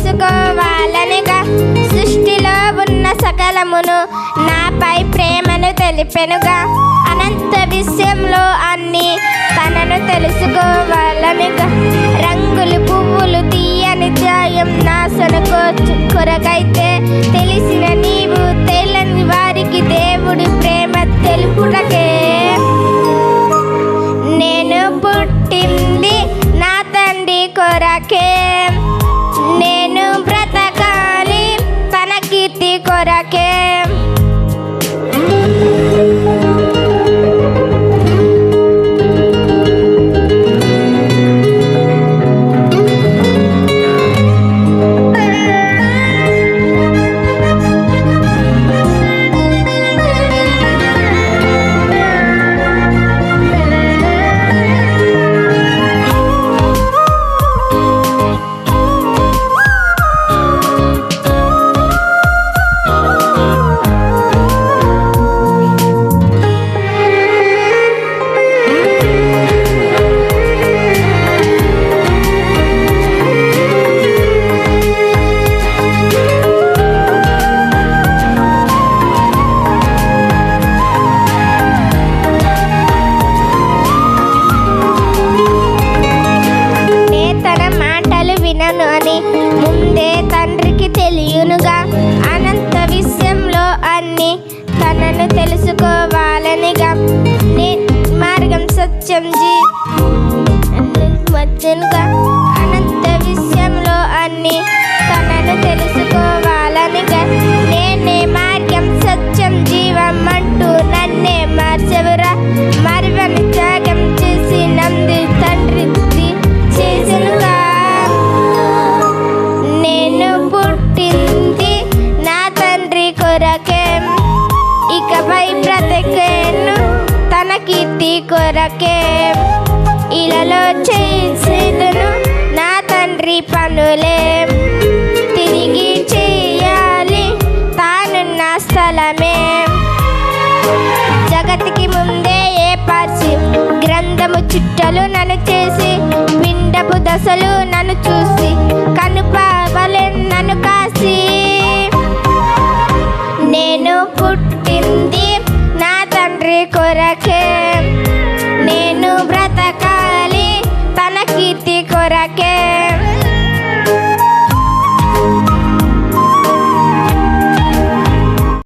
తెలుసుకోవాలనిగా సృష్టిలో ఉన్న సకలమును నాపై ప్రేమను తెలిపెనుగా అనంత విషయంలో అన్ని తనను తెలుసుకోవాలనిగా రంగులు పువ్వులు తీయని ధ్యాయం నా కొరకైతే తెలిసిన నీవు తెలియని వారికి దేవుడి ప్రేమ తెలుపుటకే నేను పుట్టింది నా తండ్రి కొరకే నేను బ్రతకాలి తన కీర్తి కొరకే అని ముందే తండ్రికి తెలియనుగా అనంత విషయంలో అన్ని తనను తెలుసుకోవాలనిగా మార్గం సత్యం జీవనుగా అనంత విషయంలో అన్ని తనను తెలుసుకోవాలనిగా నేనే మార్గం సత్యం జీవం అంటూ నన్నే మార్చెవురా మరువని త్యాగం చేసి నంది తండ్రి చేసినుగా ఇకపై బ్రతికేను తన కీర్తి కొరకే ఇలాలో చేసేదను నా తండ్రి పనులే తిరిగి చేయాలి తానున్న స్థలమే జగతికి ముందే ఏ పార్చి గ్రంథము చుట్టలు నన్ను